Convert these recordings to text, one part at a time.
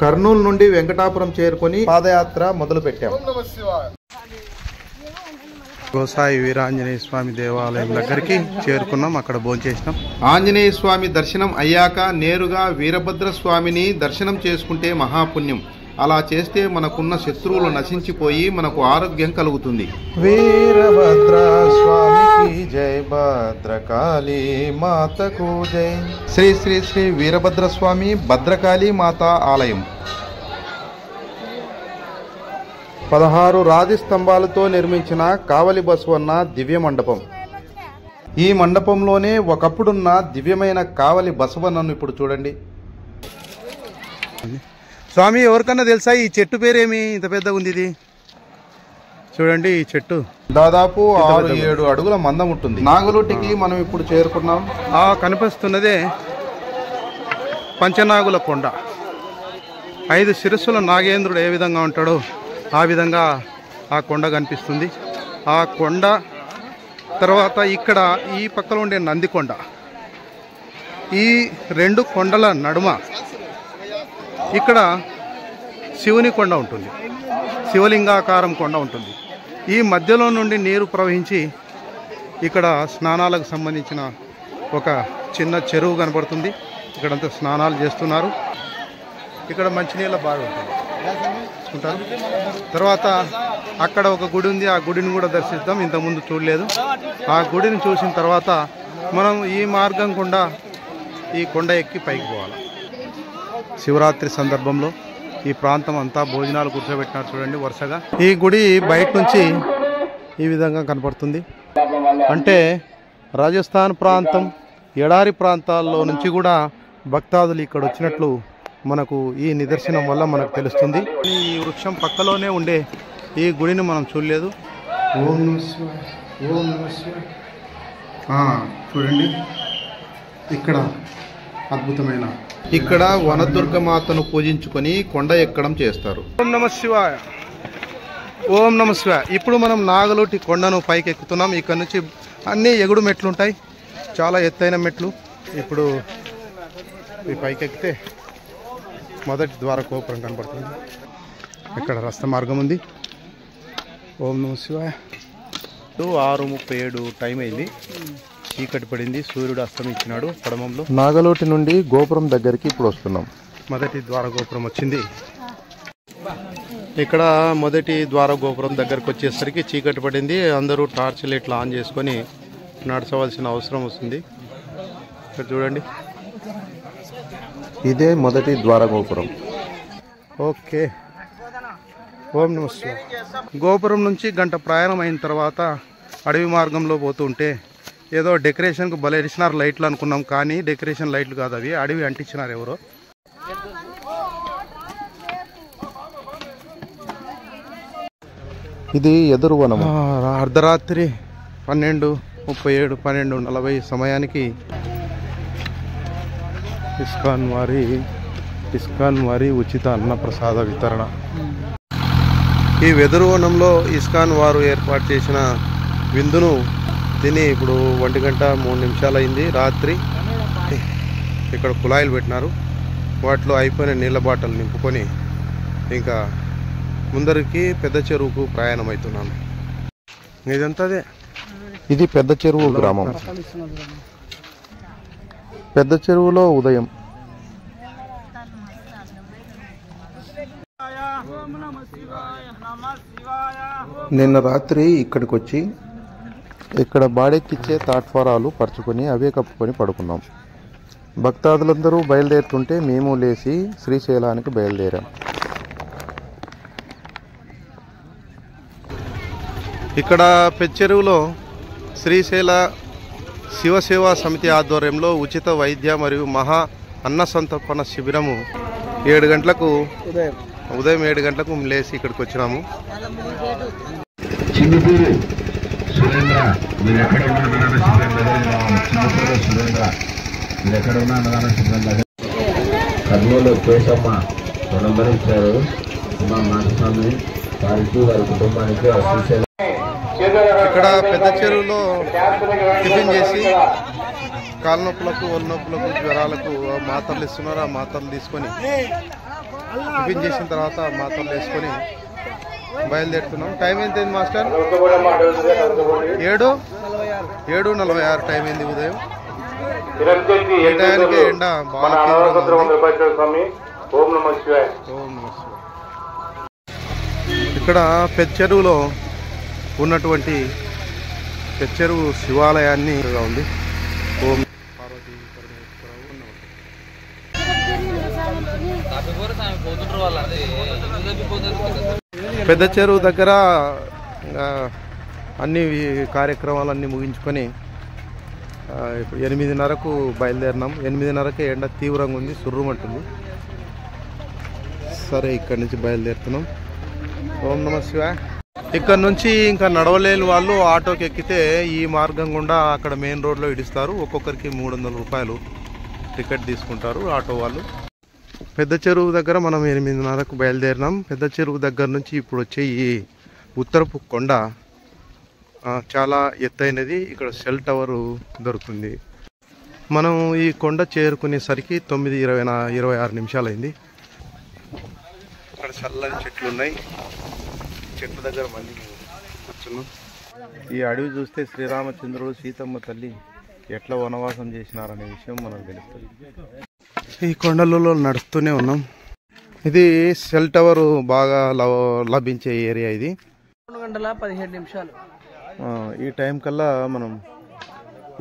కర్నూలు నుండి వెంకటాపురం చేరుకొని పాదయాత్ర మొదలు పెట్టాం. గోసాయి వీరాంజనేయ స్వామి దేవాలయం దగ్గరికి చేరుకున్నాం. అక్కడ భోంచేసినాం. ఆంజనేయ స్వామి దర్శనం అయ్యాక నేరుగా వీరభద్ర స్వామిని దర్శనం చేసుకుంటే మహాపుణ్యం. అలా చేస్తే మనకున్న శత్రువులు నశించిపోయి మనకు ఆరోగ్యం కలుగుతుంది. వీరభద్ర స్వామికి జై, భద్రకాళీ మాతకు జై. శ్రీ శ్రీ శ్రీ వీరభద్ర స్వామి భద్రకాళీ మాత ఆలయం 16 రాతి స్తంభాలతో నిర్మించిన కావలి బసవన్న దివ్య మండపం. ఈ మండపంలోనే ఒకప్పుడున్న దివ్యమైన కావలి బసవన్నను ఇప్పుడు చూడండి. స్వామి ఎవరికన్నా తెలుసా ఈ చెట్టు పేరేమి ఇంత పెద్దగా ఉంది? ఇది చూడండి. ఈ చెట్టు దాదాపు 6-7 అడుగుల మందం ఉంటుంది. నాగులుటికి మనం ఇప్పుడు చేరుకున్నాం. ఆ కనిపిస్తున్నదే పంచనాగుల కొండ. 5 శిరస్సుల నాగేంద్రుడు ఏ విధంగా ఉంటాడో ఆ విధంగా ఆ కొండ కనిపిస్తుంది. ఆ కొండ తర్వాత ఇక్కడ ఈ పక్కన ఉండే నందికొండ. ఈ 2 కొండల నడుమ ఇక్కడ శివుని కొండ ఉంటుంది. శివలింగాకారం కొండ ఉంటుంది. ఈ మధ్యలో నుండి నీరు ప్రవహించి ఇక్కడ స్నానాలకు సంబంధించిన ఒక చిన్న చెరువు కనబడుతుంది. ఇక్కడంతా స్నానాలు చేస్తున్నారు. ఇక్కడ మంచినీళ్ళ బావి ఉంటుంది. తర్వాత అక్కడ ఒక గుడి ఉంది. ఆ గుడిని కూడా దర్శిద్దాం. ఇంతకుముందు చూడలేదు. ఆ గుడిని చూసిన తర్వాత మనం ఈ మార్గం గుండా ఈ కొండ ఎక్కి పైకి పోవాలి. శివరాత్రి సందర్భంలో ఈ ప్రాంతం అంతా భోజనాలు కూర్చోబెట్టినారు చూడండి వరుసగా. ఈ గుడి బయట నుంచి ఈ విధంగా కనపడుతుంది. అంటే రాజస్థాన్ ప్రాంతం, ఎడారి ప్రాంతాల్లో నుంచి కూడా భక్తాదులు ఇక్కడ వచ్చినట్లు మనకు ఈ నిదర్శనం వల్ల మనకు తెలుస్తుంది. ఈ వృక్షం పక్కలోనే ఉండే ఈ గుడిని మనం చూడలేదు. ఓం నమః శివాయ, ఓం నమః శివాయ. చూడండి ఇక్కడ అద్భుతమైన ఇక్కడ వనదుర్గమాతను పూజించుకొని కొండ ఎక్కడం చేస్తారు. ఓం నమః శివాయ, ఓం నమః శివాయ. ఇప్పుడు మనం నాగలోటి కొండను పైకి ఎక్కుతున్నాం. ఇక్కడ నుంచి అన్ని ఎగుడు మెట్లు ఉంటాయి, చాలా ఎత్తైన మెట్లు. ఇప్పుడు ఈ పైకి ఎక్కితే మొదటి ద్వార గోపురం కనపడుతుంది. ఇక్కడ రస్త మార్గం ఉంది. ఓం నమః శివాయ. 6:37 టైం అయింది. చీకటి పడింది. సూర్యుడు అస్తమించినాడు పడమంలో. నాగలోటి నుండి గోపురం దగ్గరికి ఇప్పుడు వస్తున్నాం. మొదటి ద్వార గోపురం వచ్చింది. ఇక్కడ మొదటి ద్వార గోపురం దగ్గరకు వచ్చేసరికి చీకటి పడింది. అందరూ టార్చ్ లైట్లు ఆన్ చేసుకొని నడచవలసిన అవసరం వస్తుంది. ఇక్కడ చూడండి, ఇదే మొదటి ద్వార గోపురం. ఓకే. ఓం నమః శివాయ. గోపురం నుంచి గంట ప్రయాణం అయిన తర్వాత అడవి మార్గంలో పోతుంటే ఏదో డెకరేషన్కు బలేసినారు లైట్లు అనుకున్నాం. కానీ డెకరేషన్ లైట్లు కాదు, అవి అడవి అంటించినారు ఎవరో. ఇది ఎదురు వనం. అర్ధరాత్రి 12:37, 12:40 సమయానికి ఇస్కాన్ వారి ఉచిత అన్నప్రసాద వితరణ. ఈ వెదురు వనంలో ఇస్కాన్ వారు ఏర్పాటు చేసిన విందును తిని ఇప్పుడు 1:03 అయింది రాత్రి. ఇక్కడ కుళాయిలు పెట్టినారు. వాటిలో అయిపోయిన నీళ్ళ బాటలు నింపుకొని ఇంకా ముందరికి పెద్ద చెరువుకు ప్రయాణం అవుతున్నాను. ఇదంతాదే. ఇది పెద్ద చెరువు గ్రామం. పెద్ద చెరువులో ఉదయం. నిన్న రాత్రి ఇక్కడికి వచ్చి ఇక్కడ బాడెక్కిచ్చే ప్లాట్ఫారాలు పరుచుకొని అవే కప్పుకొని పడుకున్నాం. భక్తాదులందరూ బయలుదేరుతుంటే మేము లేచి శ్రీశైలానికి బయలుదేరాం. ఇక్కడ పెచ్చెరువులో శ్రీశైల శివసేవా సమితి ఆధ్వర్యంలో ఉచిత వైద్య మరియు మహా అన్న సంతర్పణ శిబిరము 7 గంటలకు ఉదయం 7 గంటలకు లేచి ఇక్కడికి వచ్చినాము. కర్నూలు కేశమ్మ రుణంబరి ఇచ్చారు. మాస్వామి వారికి వారి కుటుంబానికి ఇక్కడ పెద్ద చెరువులో టిఫిన్ చేసి కాళ్ళ నొప్పులకు ఒళ్ళు నొప్పులకు జ్వరాలకు మాత్రలు ఇస్తున్నారు. ఆ మాత్రలు తీసుకొని టిఫిన్ చేసిన తర్వాత మాత్రలు వేసుకొని బయలుదేరుతున్నాం. టైం ఎంత అయింది మాస్టర్? 7:46 టైం అయింది ఉదయం. ఈ టైంకి ఎండ బాగా ఇక్కడ పెద్ద చెరువులో ఉన్నటువంటి పెద్ద చెరువు శివాలయాన్ని ఉంది. ఓం పార్వతీ పెద్ద చెరువు దగ్గర అన్ని కార్యక్రమాలన్నీ ముగించుకొని ఇప్పుడు 8:30కు బయలుదేరినాం. 8:30కే ఎండ తీవ్రంగా ఉంది, సుర్రుమంటుంది. సరే, ఇక్కడి నుంచి బయలుదేరుతున్నాం. ఓం నమః శివాయ. ఇక్కడ నుంచి ఇంకా నడవలేని వాళ్ళు ఆటోకి ఎక్కితే ఈ మార్గం గుండా అక్కడ మెయిన్ రోడ్లో ఇడిస్తారు. ఒక్కొక్కరికి 300 రూపాయలు టికెట్ తీసుకుంటారు ఆటో వాళ్ళు. పెద్ద చెరువు దగ్గర మనం 8:30కు బయలుదేరినాం. పెద్ద చెరువు దగ్గర నుంచి ఇప్పుడు వచ్చే ఈ ఉత్తరపు కొండ చాలా ఎత్తైనది. ఇక్కడ సెల్ టవర్ దొరుకుతుంది. మనం ఈ కొండ చేరుకునేసరికి 9:26 నిమిషాలైంది. ఇక్కడ చల్లని చెట్లు ఉన్నాయి. చెట్ల దగ్గర మళ్ళీ కూర్చున్నాం. ఈ అడవి చూస్తే శ్రీరామచంద్రుడు సీతమ్మ తల్లి ఎట్లా వనవాసం చేసినారనే విషయం మనకు తెలుస్తుంది. ఈ కొండలలో నడుస్తూనే ఉన్నాం. ఇది సెల్ టవర్ బాగా లభించే ఏరియా. ఇది 2:17 ఈ టైం కల్లా మనం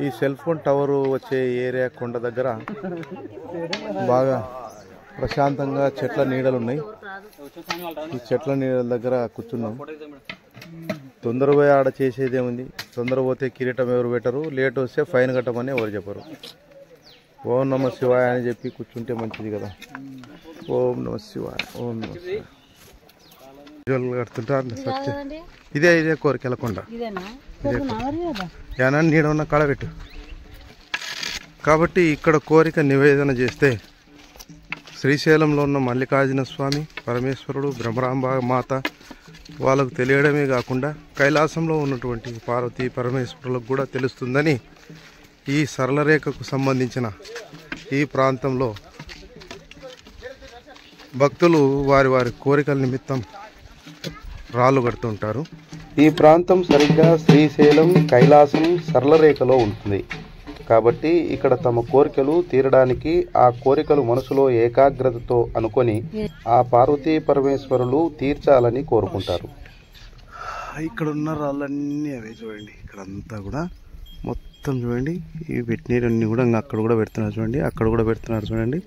ఈ సెల్ ఫోన్ టవర్ వచ్చే ఏరియా కొండ దగ్గర బాగా ప్రశాంతంగా చెట్ల నీడలు ఉన్నాయి. ఈ చెట్ల నీడల దగ్గర కూర్చున్నాం. తొందరగా ఆడ చేసేదేముంది? తొందర పోతే కిరీటం ఎవరు పెట్టరు, లేట్ వస్తే ఫైన్ కట్టమని ఎవరు చెప్పరు. ఓం నమః శివాయ అని చెప్పి కూర్చుంటే మంచిది కదా. ఓం నమః శివాయ, ఓం నమః శివాయ కడుతుంటారు. ఇదే కోరికల కొండ. ఏనా నీడ ఉన్న కళబెట్టు. కాబట్టి ఇక్కడ కోరిక నివేదన చేస్తే శ్రీశైలంలో ఉన్న మల్లికార్జున స్వామి, పరమేశ్వరుడు, బ్రహ్మరాంబ మాత వాళ్ళకు తెలియడమే కాకుండా కైలాసంలో ఉన్నటువంటి పార్వతీ పరమేశ్వరులకు కూడా తెలుస్తుందని ఈ సరళ రేఖకు సంబంధించిన ఈ ప్రాంతంలో భక్తులు వారి వారి కోరికల నిమిత్తం రాళ్ళు కడుతుంటారు. ఈ ప్రాంతం సరిగ్గా శ్రీశైలం, కైలాసం సరళ రేఖలో ఉంటుంది. కాబట్టి ఇక్కడ తమ కోరికలు తీరడానికి ఆ కోరికలు మనసులో ఏకాగ్రతతో అనుకొని ఆ పార్వతీ పరమేశ్వరులు తీర్చాలని కోరుకుంటారు. ఇక్కడ ఉన్న రాళ్ళన్నీ అవే చూడండి. ఇక్కడంతా కూడా మొత్తం చూడండి. ఈ పెట్టినీరన్నీ కూడా అక్కడ కూడా పెడుతున్నారు చూడండి, అక్కడ కూడా పెడుతున్నారు చూడండి.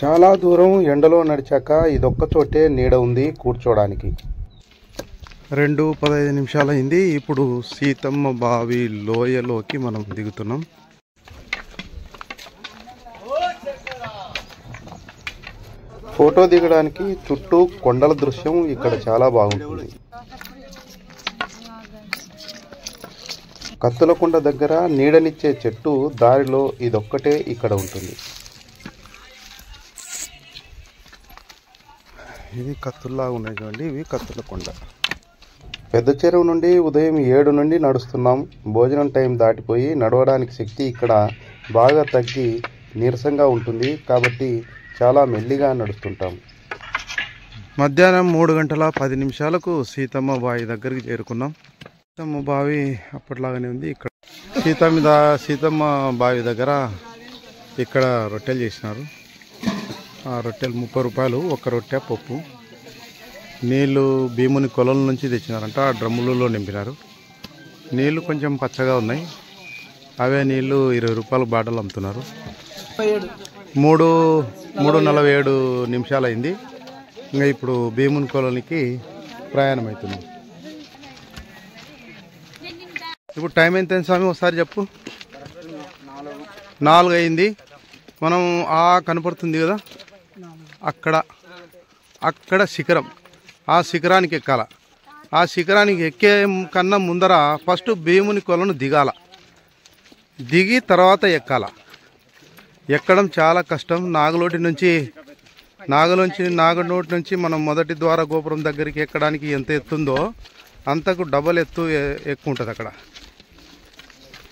చాలా దూరం ఎండలో నడిచాక ఇదొక్క చోటే నీడ ఉంది కూర్చోడానికి. 2:15 నిమిషాలైంది. ఇప్పుడు సీతమ్మ బావి లోయలోకి మనం దిగుతున్నాం. ఫోటో దిగడానికి చుట్టూ కొండల దృశ్యం ఇక్కడ చాలా బాగుంటుంది. కత్తులకొండ దగ్గర నీడనిచ్చే చెట్టు దారిలో ఇదొక్కటే ఇక్కడ ఉంటుంది. ఇది కత్తుల్లా ఉన్నాయి చూడండి. ఇవి కత్తులకొండ. పెద్ద చెరువు నుండి ఉదయం 7 నుండి నడుస్తున్నాం. భోజనం టైం దాటిపోయి నడవడానికి శక్తి ఇక్కడ బాగా తగ్గి నీరసంగా ఉంటుంది. కాబట్టి చాలా మెల్లిగా నడుస్తుంటాం. మధ్యాహ్నం 3:10 సీతమ్మ బావి దగ్గరికి చేరుకున్నాం. సీతమ్మ బావి అప్పట్లాగానే ఉంది. ఇక్కడ సీతమ్మ బావి దగ్గర ఇక్కడ రొట్టెలు చేసినారు. ఆ రొట్టెలు 30 రూపాయలు, ఒక రొట్టె పప్పు. నీళ్లు భీముని కొలల నుంచి తెచ్చినారంట. ఆ డ్రమ్ములలో నింపినారు. నీళ్లు కొంచెం పచ్చగా ఉన్నాయి. అవే నీళ్లు 20 రూపాయలు బాటలు అమ్ముతున్నారు. 3:47 నిమిషాలైంది. ఇంకా ఇప్పుడు భీముని కొలనికి ప్రయాణం అవుతుంది. ఇప్పుడు టైం ఎంత స్వామి ఒకసారి చెప్పు. 4 అయింది. మనం కనపడుతుంది కదా అక్కడ శిఖరం. ఆ శిఖరానికి ఎక్కాల. ఆ శిఖరానికి ఎక్కే కన్నా ముందర ఫస్ట్ భీముని కొలను దిగాల. దిగి తర్వాత ఎక్కాల. ఎక్కడం చాలా కష్టం. నాగనోటి నుంచి మనం మొదటి ద్వార గోపురం దగ్గరికి ఎక్కడానికి ఎంత ఎత్తుందో అంతకు డబల్ ఎత్తు ఎక్కువ ఉంటుంది. అక్కడ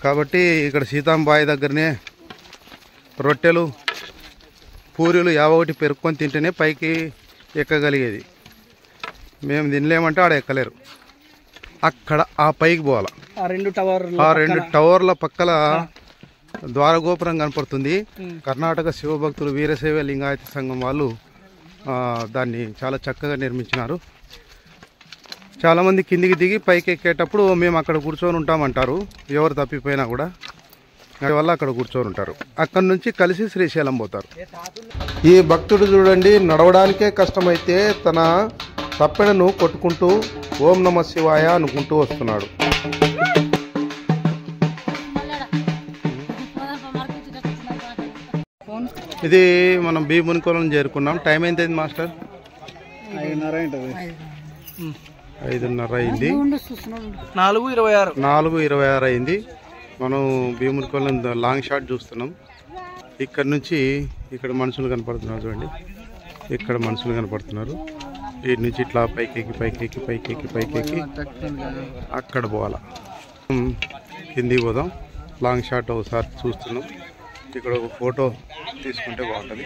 కాబట్టి ఇక్కడ సీతాంబాయి దగ్గరనే రొట్టెలు పూరీలు యావొకటి పెరుక్కొని తింటేనే పైకి ఎక్కగలిగేది. మేము తినలేమంటే ఆడ ఎక్కలేరు. అక్కడ ఆ పైకి పోవాలి. ఆ రెండు టవర్ల పక్కల ద్వారగోపురం కనపడుతుంది. కర్ణాటక శివభక్తులు వీరశైవ లింగాయత సంఘం వాళ్ళు దాన్ని చాలా చక్కగా నిర్మించినారు. చాలామంది కిందికి దిగి పైకి ఎక్కేటప్పుడు మేము అక్కడ కూర్చొని ఉంటామంటారు. ఎవరు తప్పిపోయినా కూడా వల్ల అక్కడ కూర్చొని ఉంటారు. అక్కడ నుంచి కలిసి శ్రీశైలం పోతారు. ఈ భక్తుడు చూడండి, నడవడానికే కష్టమైతే తన తప్పెడను కొట్టుకుంటూ ఓం నమ శివాయ అనుకుంటూ వస్తున్నాడు. ఇది మనం భీమునికోలం చేరుకున్నాం. టైం ఎంత అయింది మాస్టర్? 5:30 అయింది. 4:26 అయింది. మనం భీమునికోలం లాంగ్ షాట్ చూస్తున్నాం. ఇక్కడ నుంచి ఇక్కడ మనుషులు కనపడుతున్నారు చూడండి. ఇక్కడ మనుషులు కనపడుతున్నారు. వీటి నుంచి ఇట్లా పైకెక్కి అక్కడ పోవాలా. కిందికి పోదాం. లాంగ్ షాట్ ఒకసారి చూస్తున్నాం. ఇక్కడ ఒక ఫోటో తీసుకుంటే బాగుంటుంది.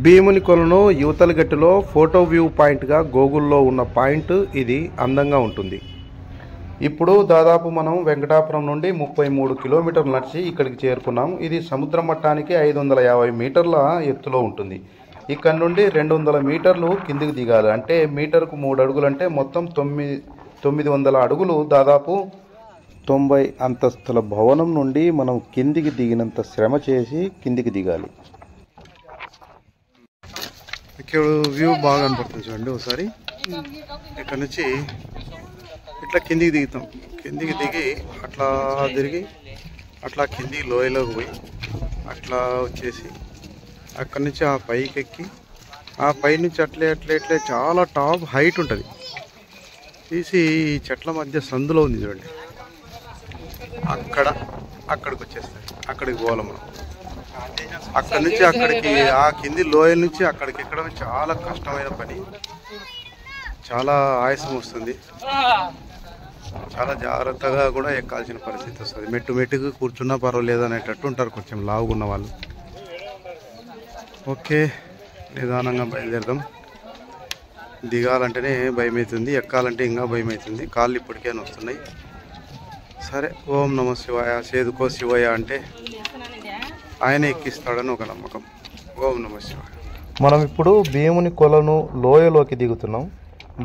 భీమునికొలను యువతల గట్టులో ఫోటో వ్యూ పాయింట్గా గూగుల్లో ఉన్న పాయింట్ ఇది అందంగా ఉంటుంది. ఇప్పుడు దాదాపు మనం వెంకటాపురం నుండి 33 కిలోమీటర్లు నడిచి ఇక్కడికి చేరుకున్నాం. ఇది సముద్ర మట్టానికి 550 మీటర్ల ఎత్తులో ఉంటుంది. ఇక్కడ నుండి 200 మీటర్లు కిందికి దిగాలి. అంటే మీటర్కు 3 అడుగులు, అంటే మొత్తం 900 అడుగులు. దాదాపు 90 అంతస్తుల భవనం నుండి మనం కిందికి దిగినంత శ్రమ చేసి కిందికి దిగాలి. ఇక్కడ వ్యూ బాగా కనపడుతుంది చూడండి. ఒకసారి ఇక్కడ నుంచి ఇట్లా కిందికి దిగుతాం. కిందికి దిగి అట్లా తిరిగి అట్లా కిందికి లోయలోకి పోయి అట్లా వచ్చేసి అక్కడి నుంచి ఆ పైకి ఎక్కి ఆ పై నుంచి అట్లే చాలా టాప్ హైట్ ఉంటుంది. తీసి ఈ చెట్ల మధ్య సందులో ఉంది చూడండి. అక్కడికి వచ్చేస్తాయి. అక్కడికి పోవాలి మనం. అక్కడి నుంచి అక్కడికి ఆ కింది లోయల నుంచి అక్కడికి ఎక్కడం చాలా కష్టమైన పని. చాలా ఆయాసం వస్తుంది. చాలా జాగ్రత్తగా కూడా ఎక్కాల్సిన పరిస్థితి వస్తుంది. మెట్టుకు కూర్చున్నా పర్వాలేదు అనేటట్టు ఉంటారు కొంచెం లావుగున్న వాళ్ళు. ఓకే, నిదానంగా బయలుదేరదాం. దిగాలంటేనే భయం అవుతుంది, ఎక్కాలంటే ఇంకా భయం అవుతుంది. కాళ్ళు ఇప్పటికే వస్తున్నాయి. సరే, ఓం నమ శివాయ, సేదుకో శివయ్య అంటే ఆయన ఎక్కిస్తాడని ఒక నమ్మకం. ఓం నమ శివాయ. మనం ఇప్పుడు భీమునికొలను లోయలోకి దిగుతున్నాం.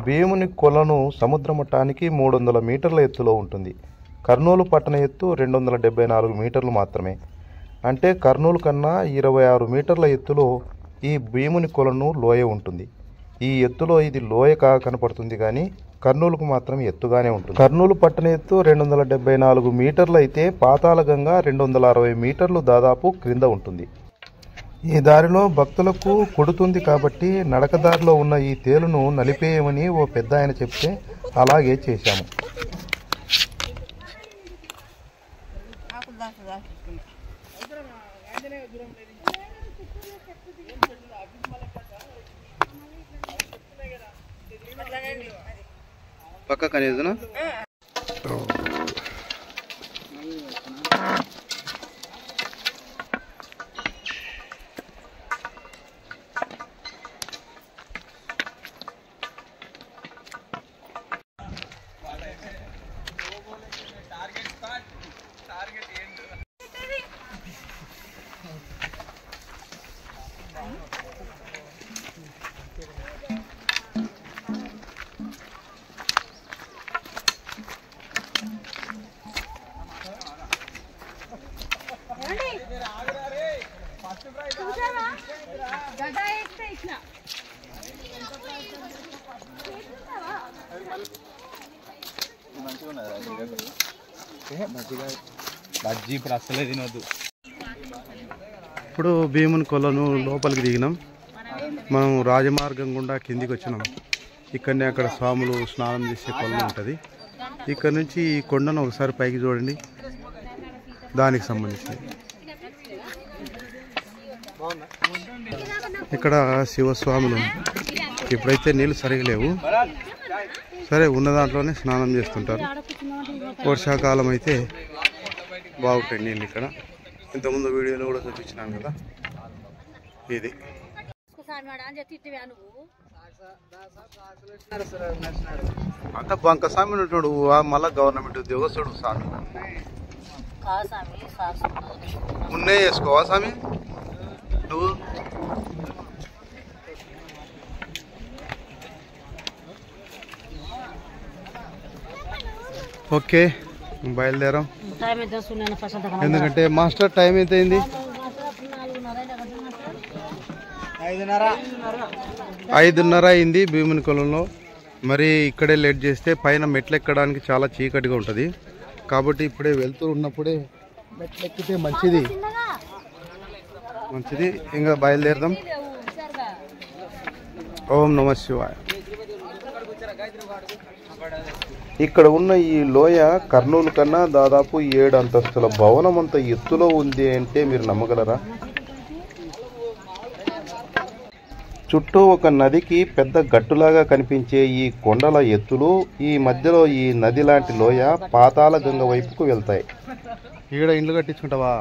భీమునికొలను సముద్ర మట్టానికి 300 మీటర్ల ఎత్తులో ఉంటుంది. కర్నూలు పట్టణ ఎత్తు 274 మీటర్లు మాత్రమే. అంటే కర్నూలు కన్నా 26 మీటర్ల ఎత్తులో ఈ భీమునికొలను లోయ ఉంటుంది. ఈ ఎత్తులో ఇది లోయగా కనపడుతుంది, కానీ కర్నూలుకు మాత్రం ఎత్తుగానే ఉంటుంది. కర్నూలు పట్టణ ఎత్తు 274 మీటర్లు అయితే పాతాళగంగా 260 మీటర్లు దాదాపు క్రింద ఉంటుంది. ఈ దారిలో భక్తులకు కొడుతుంది కాబట్టి నడకదారిలో ఉన్న ఈ తేలును నలిపేయమని ఓ పెద్ద ఆయన చెప్తే అలాగే చేశాము. పక్క కనేదినా ఇప్పుడు భీమునికొలను లోపలికి దిగినాం. మనం రాజమార్గం గుండా కిందికి వచ్చినాం. ఇక్కడనే అక్కడ స్వాములు స్నానం చేసే కొలను ఉంటుంది. ఇక్కడ నుంచి ఈ కొండను ఒకసారి పైకి చూడండి, దానికి సంబంధించి ఇక్కడ శివస్వాములు ఇప్పుడైతే నీళ్ళు సరిగా లేవు. సరే ఉన్న దాంట్లోనే స్నానం చేస్తుంటారు. వర్షాకాలం అయితే బాగుంటాయి నీళ్ళు ఇక్కడ. ఇంతకుముందు వీడియోలో కూడా చూపించినాను కదా. ఇది అంత బంక స్వామి ఉంటున్నాడు, మళ్ళా గవర్నమెంట్ ఉద్యోగస్తుడు స్వామి. ఉన్నే చేసుకోవా స్వామి నువ్వు? ఓకే బయలుదేరాం. ఎందుకంటే మాస్టర్ టైం ఎంత అయింది? 5:30 అయింది భీముని కొలంలో. మరి ఇక్కడే లేట్ చేస్తే పైన మెట్లు ఎక్కడానికి చాలా చీకటిగా ఉంటుంది. కాబట్టి ఇప్పుడే వెళ్తూ ఉన్నప్పుడే మెట్లు ఎక్కితే మంచిది. ఇంకా బయలుదేరదాం. ఓం నమః శివాయ. ఇక్కడ ఉన్న ఈ లోయ కర్నూలు కన్నా దాదాపు 7 అంతస్తుల భవనం అంత ఎత్తులో ఉంది అంటే మీరు నమ్మగలరా? చుట్టూ ఒక నదికి పెద్ద గట్టులాగా కనిపించే ఈ కొండల ఎత్తులు, ఈ మధ్యలో ఈ నది లాంటి లోయ పాతాళ గంగ వైపుకు వెళ్తాయి. ఈడ ఇల్లు కట్టించుకుంటావా?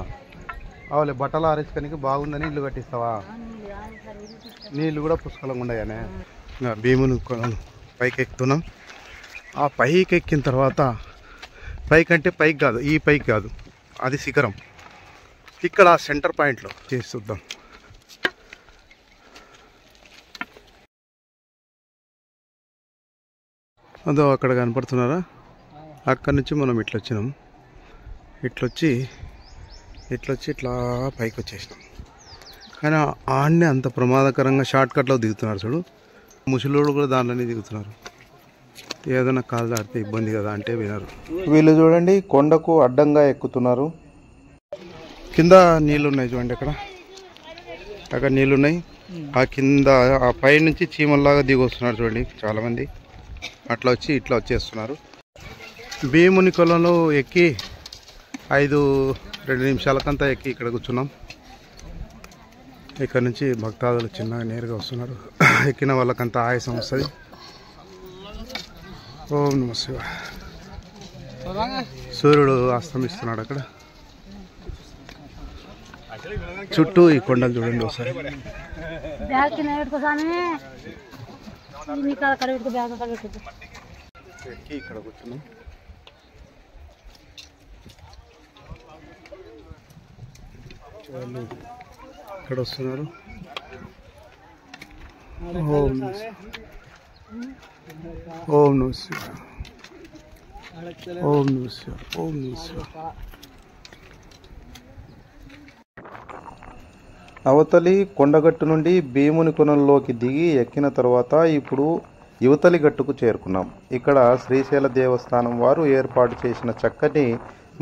అవులే, బట్టలు ఆరేసుకొని బాగుందని ఇల్లు కట్టిస్తావా? నీళ్ళు కూడా పుష్కలంగా ఉన్నాయనే. భీముని కొలను పైకి ఎక్కుతున్నాం. ఆ పైకి ఎక్కిన తర్వాత, పైకి అంటే పైకి కాదు, ఈ పైకి కాదు, అది శిఖరం. ఇక్కడ సెంటర్ పాయింట్లో చేసి చూద్దాం. అదో అక్కడ కనపడుతున్నారా? అక్కడి నుంచి మనం ఇట్లొచ్చినాం. ఇట్లొచ్చి ఇట్లా పైకి వచ్చేసినాం. కానీ ఆడనే అంత ప్రమాదకరంగా షార్ట్ కట్లో దిగుతున్నారు చూడు. ముసలోడు కూడా దాంట్లోనే దిగుతున్నారు. ఏదైనా కాలు దాడితే ఇబ్బంది కదా అంటే వినరు. వీళ్ళు చూడండి కొండకు అడ్డంగా ఎక్కుతున్నారు. కింద నీళ్ళు ఉన్నాయి చూడండి. అక్కడ నీళ్ళు ఉన్నాయి. ఆ కింద ఆ పై నుంచి చీమల్లాగా దిగి వస్తున్నారు చూడండి చాలామంది. అట్లా వచ్చి ఇట్లా వచ్చేస్తున్నారు. భీముని కొలంలో ఎక్కి 2 నిమిషాలకంతా ఎక్కి ఇక్కడ కూర్చున్నాం. ఇక్కడ నుంచి భక్తాదులు చిన్నగా నేరుగా వస్తున్నారు. ఎక్కిన వాళ్ళకంతా ఆయాసం వస్తుంది. ఓం నమః శివాయ. సూర్యుడు అస్తమిస్తున్నాడు అక్కడ. చుట్టూ ఈ కొండలు చూడండి ఒకసారి. ఎక్కి ఇక్కడ కూర్చున్నాం. వాళ్ళు ఇక్కడ వస్తున్నారు. ఓం నమః శివాయ. ఓం నమః శివాయ. ఓం నమః శివాయ. అవతలి కొండగట్టు నుండి భీముని కొనంలోకి దిగి ఎక్కిన తర్వాత ఇప్పుడు యువతలి గట్టుకు చేరుకున్నాం. ఇక్కడ శ్రీశైల దేవస్థానం వారు ఏర్పాటు చేసిన చక్కని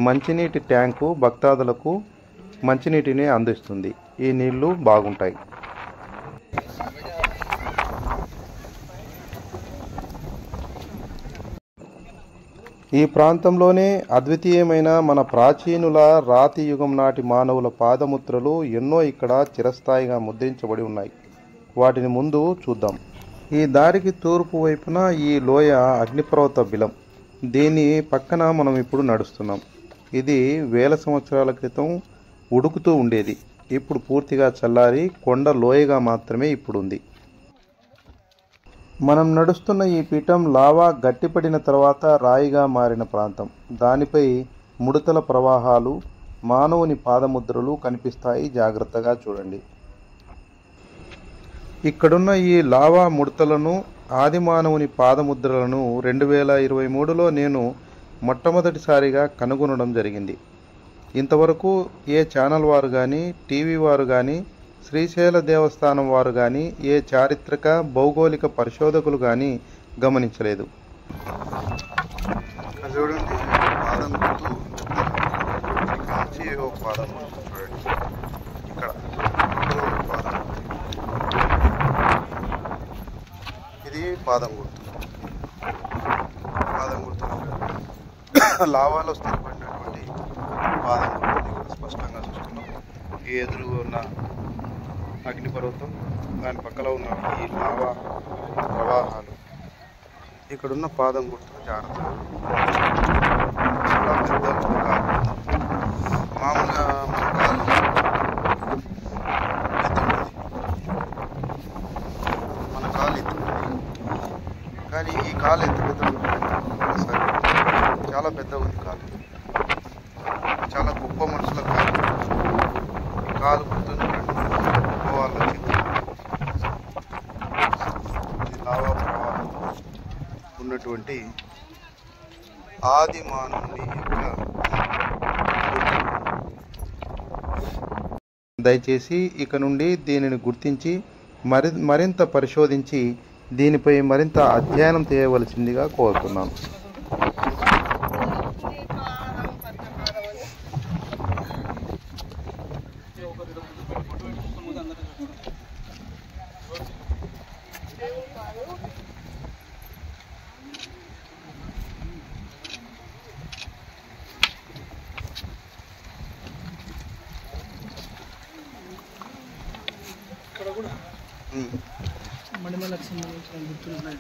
మంచినీటి ట్యాంకు భక్తాదులకు మంచినీటిని అందిస్తుంది. ఈ నీళ్లు బాగుంటాయి. ఈ ప్రాంతంలోనే అద్వితీయమైన మన ప్రాచీనుల రాతి యుగం నాటి మానవుల పాదముద్రలు ఎన్నో ఇక్కడ చిరస్థాయిగా ముద్రించబడి ఉన్నాయి. వాటిని ముందు చూద్దాం. ఈ దారికి తూర్పు వైపున ఈ లోయ అగ్నిపర్వత బిలం. దీని పక్కన మనం ఇప్పుడు నడుస్తున్నాం. ఇది వేల సంవత్సరాల క్రితం ఉడుకుతూ ఉండేది. ఇప్పుడు పూర్తిగా చల్లారి కొండ లోయగా మాత్రమే ఇప్పుడు ఉంది. మనం నడుస్తున్న ఈ పీఠం లావా గట్టిపడిన తర్వాత రాయిగా మారిన ప్రాంతం. దానిపై ముడతల ప్రవాహాలు, మానవుని పాదముద్రలు కనిపిస్తాయి. జాగ్రత్తగా చూడండి. ఇక్కడున్న ఈ లావా ముడతలను, ఆది మానవుని పాదముద్రలను 2023లో నేను మొట్టమొదటిసారిగా కనుగొనడం జరిగింది. ఇంతవరకు ఏ ఛానల్ వారు కానీ, టీవీ వారు కానీ, శ్రీశైల దేవస్థానం వారు కానీ, ఏ చారిత్రక భౌగోళిక పరిశోధకులు కానీ గమనించలేదు. చూడండి పాదం గుర్తు. పాదం చూడండి ఇక్కడ పాదం. ఇది పాదం గుర్తు. పాదం గుర్తు లావాలో స్థిరపడినటువంటి పాదం గుర్తు ఇక్కడ స్పష్టంగా చూస్తున్నాం. ఈ ఎదురుగా ఉన్న అగ్నిపర్వతం, దాని పక్కన ఉన్న ఈ లావా ప్రవాహాలు, ఇక్కడున్న పాదం గుర్తులు జాగ్రత్త. చాలా పెద్ద కాలు. మామూలుగా మన కాలు ఎత్తుకుంది, కానీ ఈ కాలు ఎంత పెద్ద సరే చాలా పెద్ద ఉంది కాలు. చాలా గొప్ప మనుషుల కాలు. ఈ కాలు గుర్తుంది గొప్ప వాళ్ళకి. ఇది లావా ప్రవాహం ఉన్నటువంటి ఆది మానవుని యొక్క. దయచేసి ఇక నుండి దీనిని గుర్తించి మరింత పరిశోధించి దీనిపై మరింత అధ్యయనం చేయవలసిందిగా కోరుతున్నాను. మణిమలకు సంబంధించిన గుర్తులు ఉన్నాయి.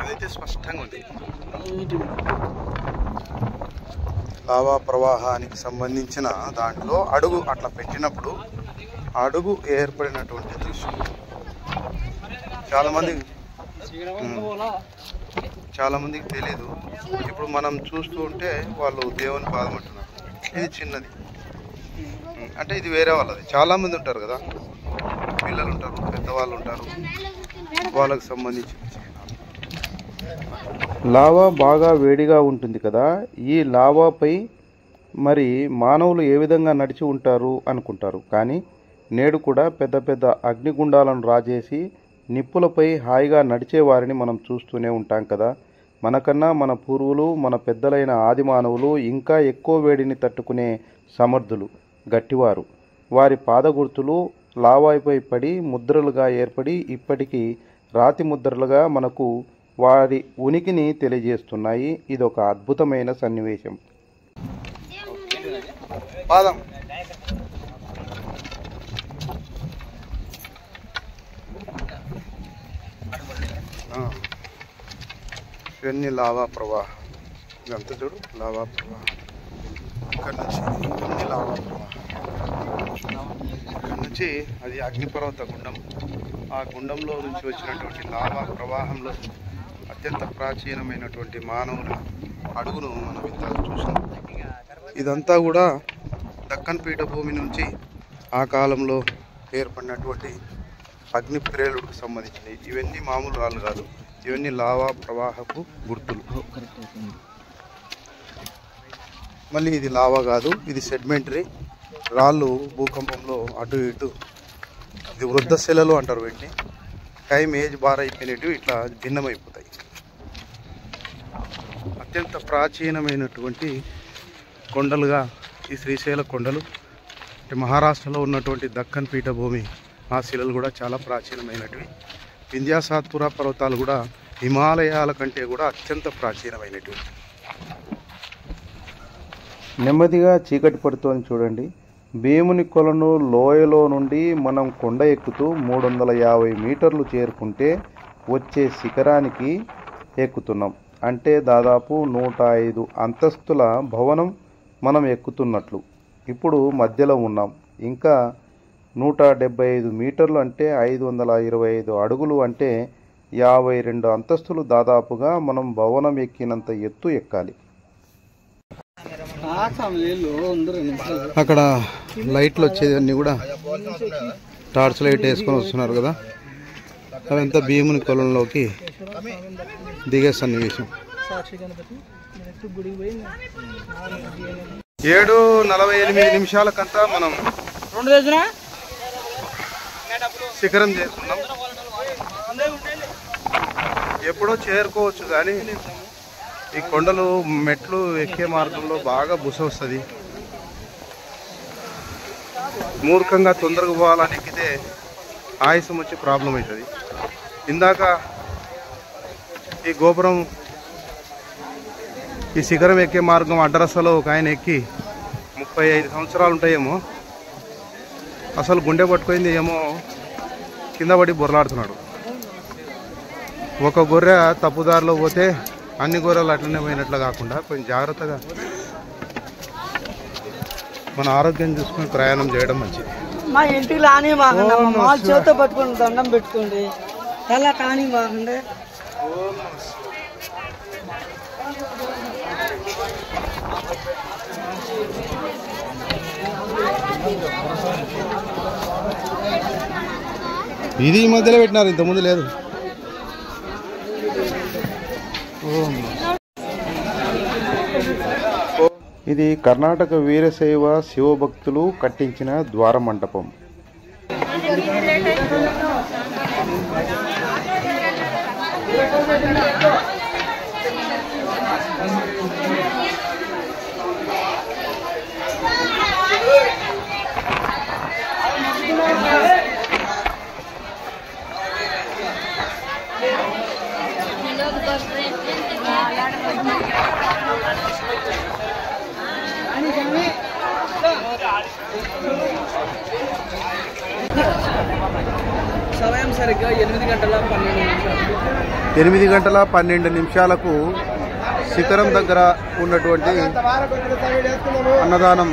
అదైతే స్పష్టంగా ఉంది. లావా ప్రవాహానికి సంబంధించిన దాంట్లో అడుగు అట్లా పెట్టినప్పుడు అడుగు ఏర్పడినటువంటి దృశ్యం చాలా మందికి తెలియదు. ఇప్పుడు మనం చూస్తూ ఉంటే వాళ్ళు దేవుని పాదం అంటున్నారు. ఇది చిన్నది అంటే ఇది వేరే వాళ్ళది. చాలా మంది ఉంటారు కదా, పిల్లలు ఉంటారు, పెద్దవాళ్ళు ఉంటారు, వాళ్ళకి సంబంధించిన లావా బాగా వేడిగా ఉంటుంది కదా. ఈ లావాపై మరి మానవులు ఏ విధంగా నడిచి ఉంటారు అనుకుంటారు. కానీ నేడు కూడా పెద్ద పెద్ద అగ్నిగుండాలను రాజేసి నిప్పులపై హాయిగా నడిచేవారిని మనం చూస్తూనే ఉంటాం కదా. మనకన్నా మన పూర్వులు, మన పెద్దలైన ఆది మానవులు ఇంకా ఎక్కువ వేడిని తట్టుకునే సమర్థులు, గట్టివారు. వారి పాదగుర్తులు లావాపై పడి ముద్రలుగా ఏర్పడి ఇప్పటికీ రాతి ముద్రలుగా మనకు వారి ఉనికిని తెలియజేస్తున్నాయి. ఇదొక అద్భుతమైన సన్నివేశం. పాదం ఇవన్నీ లావా ప్రవాహం. ఇదంతా చూడు లావా ప్రవాహం. ఇక్కడ నుంచి ఇవన్నీ లావా ప్రవాహం. ఇక్కడ నుంచి అది అగ్నిపర్వత గుండం. ఆ గుండంలో నుంచి వచ్చినటువంటి లావా ప్రవాహంలో అత్యంత ప్రాచీనమైనటువంటి మానవుల అడుగును మనం ఇంత చూసాం. ఇదంతా కూడా దక్కన్ పీఠభూమి నుంచి ఆ కాలంలో ఏర్పడినటువంటి అగ్ని ప్రేలుడికి సంబంధించినవి. ఇవన్నీ మామూలు రాళ్ళు కాదు, ఇవన్నీ లావా ప్రవాహపు గుర్తులు. మళ్ళీ ఇది లావా కాదు, ఇది సెడిమెంటరీ రాళ్ళు. భూకంపంలో అటు ఇటు ఇది వృద్ధ శిలలు అంటారు వీటిని. టైం ఏజ్ బార్ అయిపోయినట్టు ఇట్లా భిన్నమైపోతాయి. అత్యంత ప్రాచీనమైనటువంటి కొండలుగా ఈ శ్రీశైల కొండలు, అంటే మహారాష్ట్రలో ఉన్నటువంటి దక్కన్ పీఠభూమి, ఆ శిలలు కూడా చాలా ప్రాచీనమైనటివి. వింధ్యా సాత్పురా పర్వతాలు కూడా హిమాలయాల కంటే కూడా అత్యంత ప్రాచీనమైనటివి. నెమ్మదిగా చీకటి పడుతోంది చూడండి. భీముని కొలను లోయలో నుండి మనం కొండ ఎక్కుతూ 350 మీటర్లు చేరుకుంటే వచ్చే శిఖరానికి ఎక్కుతున్నాం. అంటే దాదాపు 105 అంతస్తుల భవనం మనం ఎక్కుతున్నట్లు. ఇప్పుడు మధ్యలో ఉన్నాం. ఇంకా 175 మీటర్లు అంటే 525 అడుగులు అంటే 52 అంతస్తులు దాదాపుగా మనం భవనం ఎక్కినంత ఎత్తు ఎక్కాలి. అక్కడ లైట్లు వచ్చేది అన్నీ కూడా టార్చ్ లైట్ వేసుకొని వస్తున్నారు కదా. అవంతా భీముని కొలంలోకి దిగే సన్నివేశం. 7:48 నిమిషాలకంతా మనం శిఖరం చేసుకున్నాం. ఎప్పుడో చేరుకోవచ్చు, కానీ ఈ కొండలు మెట్లు ఎక్కే మార్గంలో బాగా బుస వస్తుంది. మూర్ఖంగా తొందరగా పోవాలని ఎక్కితే ఆయాసం వచ్చి ప్రాబ్లం అవుతుంది. ఇందాక ఈ గోపురం ఈ శిఖరం ఎక్కే మార్గం అడ్డరసలో ఒక ఆయన ఎక్కి 35 సంవత్సరాలు ఉంటాయేమో, అసలు గుండె పట్టుకుంది ఏమో, కింద పడి బొరలాడుతున్నాడు. ఒక గొర్రె తప్పుదారిలో పోతే అన్ని గొర్రెలు అట్లనే పోయినట్లు కాకుండా కొంచెం జాగ్రత్తగా మన ఆరోగ్యం చూసుకుని ప్రయాణం చేయడం మంచిది. మా ఇంటికి రాని మాకుండా మా చేతితో పట్టుకుని దండం పెట్టుకోండి, అలా కానీ మాకుండే. ఇది ఈ మధ్యలో పెట్టినారు, ఇంతకుముందు లేదు. ఇది కర్ణాటక వీరశైవ శివభక్తులు కట్టించిన ద్వార మంటపం. సమయం సరిగ్గా 8:12 నిమిషాలకు శిఖరం దగ్గర ఉన్నటువంటి అన్నదానం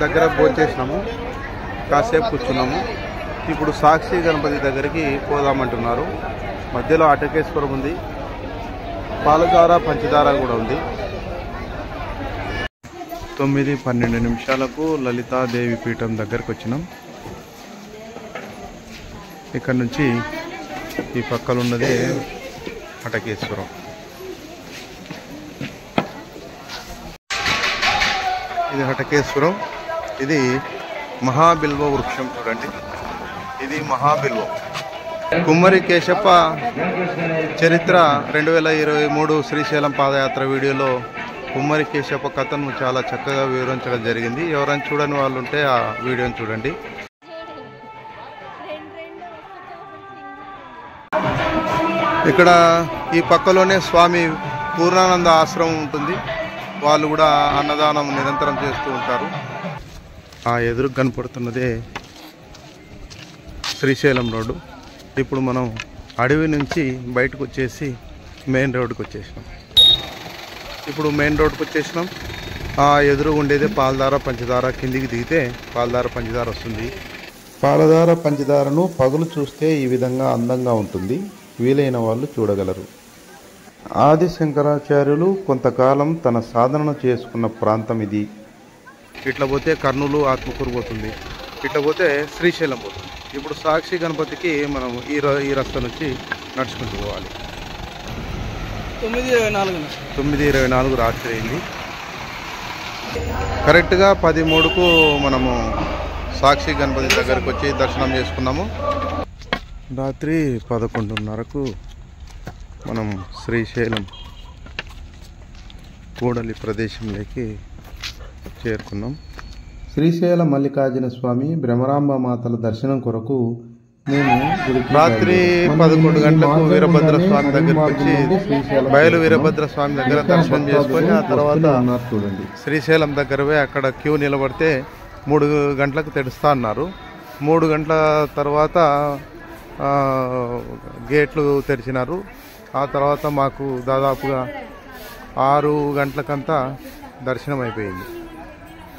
దగ్గర భోంచేసినాము, కాసేపు కూర్చున్నాము. ఇప్పుడు సాక్షి గణపతి దగ్గరికి పోదామంటున్నారు. మధ్యలో అటకేశ్వరం ఉంది, పాలధార పంచదార కూడా ఉంది. 9:12 నిమిషాలకు లలితాదేవి పీఠం దగ్గరకు వచ్చినాం. ఇక్కడ నుంచి ఈ పక్కన ఉన్నదే అటకేశ్వరం. ఇది హటకేశ్వరం. ఇది మహాబిల్వ వృక్షం చూడండి, ఇది మహాబిల్వం. కుమ్మరి కేశప్ప చరిత్ర 2023 శ్రీశైలం పాదయాత్ర వీడియోలో కుమ్మరి కేశప్ప కథను చాలా చక్కగా వివరించడం జరిగింది. ఎవరైనా చూడని వాళ్ళు ఉంటే ఆ వీడియోని చూడండి. ఇక్కడ ఈ పక్కలోనే స్వామి పూర్ణానంద ఆశ్రమం ఉంటుంది. వాళ్ళు కూడా అన్నదానం నిరంతరం చేస్తూ ఉంటారు. ఆ ఎదురు కనపడుతున్నదే శ్రీశైలం రోడ్డు. ఇప్పుడు మనం అడవి నుంచి బయటకు వచ్చేసి మెయిన్ రోడ్డుకి వచ్చేసినాం. ఆ ఎదురు ఉండేదే పాలధార పంచదార. కిందికి దిగితే పాలధార పంచదార వస్తుంది. పాలధార పంచదారను పగులు చూస్తే ఈ విధంగా అందంగా ఉంటుంది. వీలైన వాళ్ళు చూడగలరు. ఆది శంకరాచార్యులు కొంతకాలం తన సాధనను చేసుకున్న ప్రాంతం ఇది. ఇట్లా పోతే కర్నూలు ఆత్మకూరు పోతుంది, ఇట్లా పోతే శ్రీశైలం పోతుంది. ఇప్పుడు సాక్షి గణపతికి మనం ఈ రస్తా నుంచి నడుచుకుంటూ పోవాలి. 9:24 రాత్రి అయింది. కరెక్ట్గా 13కు మనము సాక్షి గణపతి దగ్గరకు వచ్చి దర్శనం చేసుకున్నాము. రాత్రి 11:30కు మనం శ్రీశైలం కూడలి ప్రదేశంలోకి చేరుకున్నాం. శ్రీశైల మల్లికార్జున స్వామి బ్రహ్మరాంబ మాతల దర్శనం కొరకు మేము రాత్రి 11 గంటలకు వీరభద్ర స్వామి దగ్గరకు వచ్చి బయలు వీరభద్ర స్వామి దగ్గర దర్శనం చేసుకొని ఆ తర్వాత శ్రీశైలం దగ్గరవే అక్కడ క్యూ నిలబడితే 3 గంటలకు తెడుస్తా అన్నారు. 3 గంటల తర్వాత గేట్లు తెరిచినారు. ఆ తర్వాత మాకు దాదాపుగా 6 గంటలకంతా దర్శనం అయిపోయింది.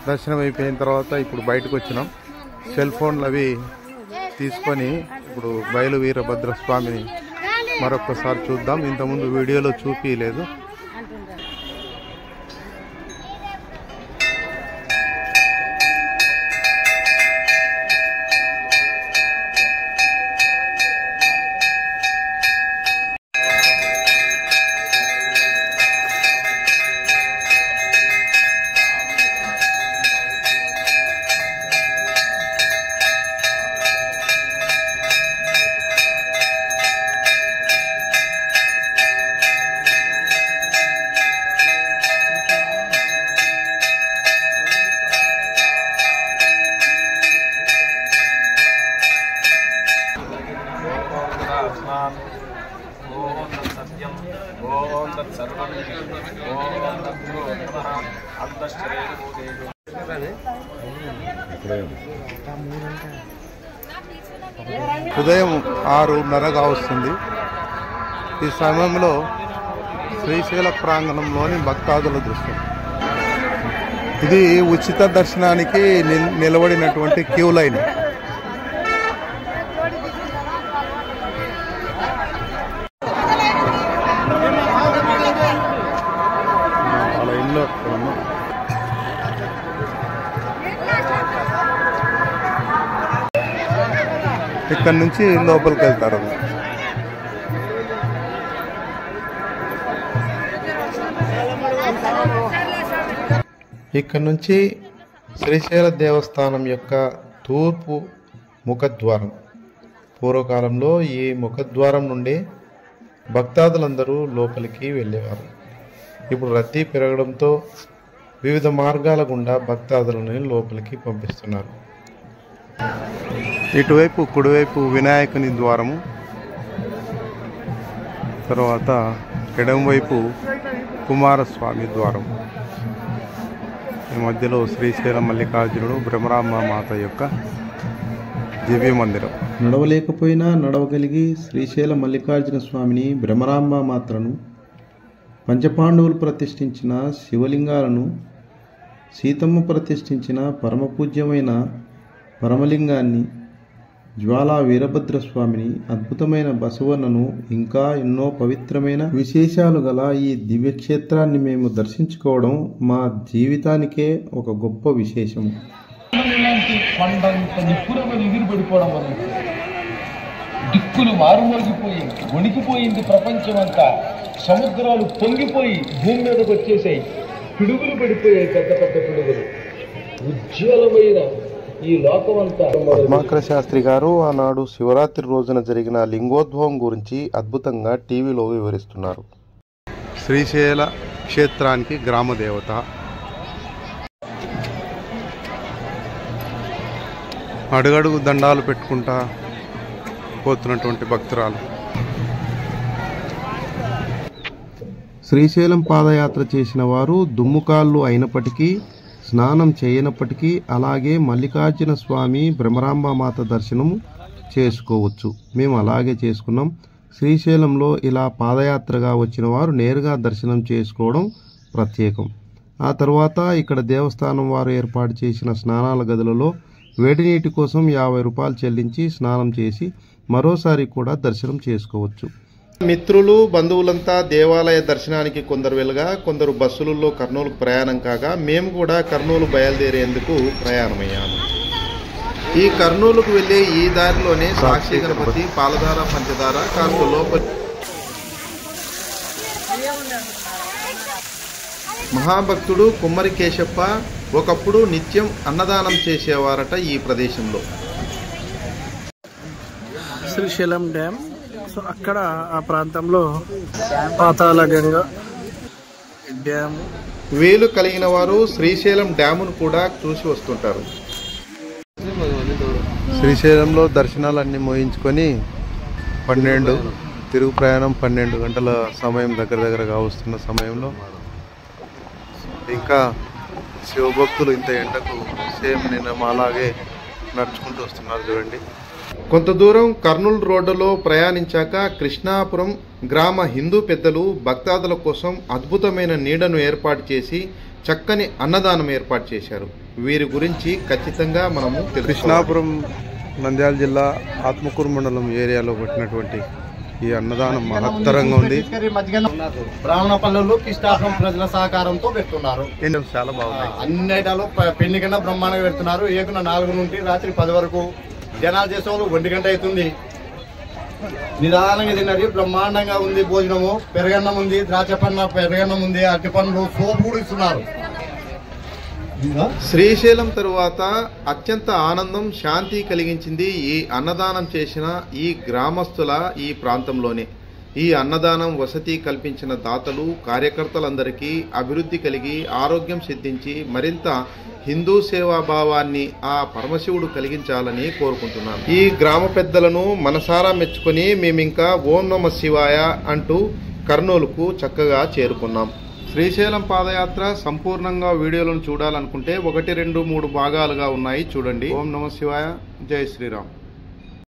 దర్శనం అయిపోయిన తర్వాత ఇప్పుడు బయటకు వచ్చినాం. సెల్ ఫోన్లు అవి తీసుకొని ఇప్పుడు బయలు వీరభద్ర స్వామిని మరొకసారి చూద్దాం. ఇంతకుముందు వీడియోలో చూపించలేదు. ఉదయం 6:30 కావస్తుంది. ఈ సమయంలో శ్రీశైల ప్రాంగణంలోని భక్తాదుల దృశ్యం ఇది. ఉచిత దర్శనానికి నిలబడినటువంటి క్యూ లైన్. ఇక్కడ నుంచి లోపలికి వెళ్తారు. ఇక్కడ నుంచి శ్రీశైల దేవస్థానం యొక్క తూర్పు ముఖద్వారం. పూర్వకాలంలో ఈ ముఖద్వారం నుండి భక్తాదులందరూ లోపలికి వెళ్ళేవారు. ఇప్పుడు రద్దీ పెరగడంతో వివిధ మార్గాల గుండా భక్తాదులను లోపలికి పంపిస్తున్నారు. ఇటువైపు కుడివైపు వినాయకుని ద్వారము, తర్వాత ఎడమవైపు కుమారస్వామి ద్వారం, ఈ మధ్యలో శ్రీశైల మల్లికార్జునుడు భ్రమరాంబ మాత యొక్క దివ్య మందిరం. నడవలేకపోయినా నడవగలిగి శ్రీశైల మల్లికార్జున స్వామిని, భ్రమరాంబ మాతను, పంచపాండవులు ప్రతిష్ఠించిన శివలింగాలను, సీతమ్మ ప్రతిష్ఠించిన పరమపూజ్యమైన పరమలింగాన్ని, జ్వాలా వీరభద్రస్వామిని, అద్భుతమైన బసవన్నను, ఇంకా ఎన్నో పవిత్రమైన విశేషాలు గల ఈ దివ్యక్షేత్రాన్ని మేము దర్శించుకోవడం మా జీవితానికే ఒక గొప్ప విశేషము. ఎగిరిపడిపోవడం వల్ల దిక్కులు మారుమోగిపోయి వణికిపోయింది ప్రపంచం అంతా. సముద్రాలు పొంగిపోయి భూమి మీదకి వచ్చేసాయి. పిడుగులు పడిపోయాయి, పెద్ద పెద్ద పిడుగులు. ఉజ్వలమైన ఈ లోకమంతా. పద్మాకర శాస్త్రి గారు ఆనాడు శివరాత్రి రోజున జరిగిన లింగోద్భవం గురించి అద్భుతంగా టీవీలో వివరిస్తున్నారు. శ్రీశైల క్షేత్రానికి గ్రామ దేవత. అడుగడుగు దండాలు పెట్టుకుంటా పోతున్నటువంటి భక్తురాలు. శ్రీశైలం పాదయాత్ర చేసిన వారు దుమ్ముకాళ్ళు అయినప్పటికీ, స్నానం చేయనప్పటికీ అలాగే మల్లికార్జున స్వామి, భ్రమరాంబ మాత దర్శనం చేసుకోవచ్చు. మేము అలాగే చేసుకున్నాం. శ్రీశైలంలో ఇలా పాదయాత్రగా వచ్చిన వారు నేరుగా దర్శనం చేసుకోవడం ప్రత్యేకం. ఆ తర్వాత ఇక్కడ దేవస్థానం వారు ఏర్పాటు చేసిన స్నానాల గదులలో వేడి నీటి కోసం 50 రూపాయలు చెల్లించి స్నానం చేసి మరోసారి కూడా దర్శనం చేసుకోవచ్చు. మిత్రులు, బంధువులంతా దేవాలయ దర్శనానికి కొందరు వెళ్ళగా, కొందరు బస్సులలో కర్నూలుకు ప్రయాణం కాగా మేము కూడా కర్నూలు బయలుదేరేందుకు ప్రయాణమయ్యాము. ఈ కర్నూలుకు వెళ్లే ఈ దారిలోనే సాక్షి గణపతి, పాలధార, పంచదార కాస్త లోపలి మహాభక్తుడు కుమ్మరి కేశప్ప ఒకప్పుడు నిత్యం అన్నదానం చేసేవారట ఈ ప్రదేశంలో. శ్రీశైలం డ్యామ్. సో అక్కడ ఆ ప్రాంతంలో పాతాళ గంగ డ్యామ్. వీలు కలిగిన వారు శ్రీశైలం డ్యామును కూడా చూసి వస్తుంటారు. శ్రీశైలంలో దర్శనాలన్నీ మోయించుకొని 12 తిరుగు ప్రయాణం 12 గంటల సమయం దగ్గరగా వస్తున్న సమయంలో ఇంకా శివభక్తులు ఇంత ఎండకు సేమ్ నేను అలాగే నడుచుకుంటూ వస్తున్నారు చూడండి. కొంత దూరం కర్నూలు రోడ్డులో ప్రయాణించాక కృష్ణాపురం గ్రామ హిందూ పెద్దలు భక్తాదుల కోసం అద్భుతమైన నీడను ఏర్పాటు చేసి చక్కని అన్నదానం ఏర్పాటు చేశారు. వీరి గురించి ఖచ్చితంగా మనము కృష్ణాపురం నంద్యాల జిల్లా ఆత్మకూరు మండలం ఏరియాలో పెట్టినటువంటి ఈ అన్నదానం మహత్తరంగా ఉంది. బ్రాహ్మణ పల్లెలు కృష్ణాపురం ప్రజల సహకారంతో పెడుతున్నారు. చాలా బాగుంది. అన్నిటాలో పెళ్లి కన్నా బ్రహ్మాండంగా పెడుతున్నారు. ఏకున 4 నుండి రాత్రి 10 వరకు జనాలు చేసే వాళ్ళు 1 గంట అవుతుంది. నిదానంగా తిన్నది. బ్రహ్మాండంగా ఉంది భోజనము. పెరగన్నం ఉంది, ద్రాక్ష పండ్ల పెరగన్నం ఉంది, అరటి పండ్లు, సోపు కూడా ఇస్తున్నారు. శ్రీశైలం తరువాత అత్యంత ఆనందం, శాంతి కలిగించింది ఈ అన్నదానం చేసిన ఈ గ్రామస్తుల ఈ ప్రాంతంలోనే. ఈ అన్నదానం వసతి కల్పించిన దాతలు, కార్యకర్తలందరికీ అభివృద్ధి కలిగి ఆరోగ్యం సిద్ధించి మరింత హిందూ సేవాభావాన్ని ఆ పరమశివుడు కలిగించాలని కోరుకుంటున్నాను. ఈ గ్రామ పెద్దలను మనసారా మెచ్చుకొని మేమింకా ఓం నమ శివాయ అంటూ కర్నూలుకు చక్కగా చేరుకున్నాం. శ్రీశైలం పాదయాత్ర సంపూర్ణంగా వీడియోలను చూడాలనుకుంటే 1, 2, 3 భాగాలుగా ఉన్నాయి, చూడండి. ఓం నమః శివాయ. జై శ్రీరామ్.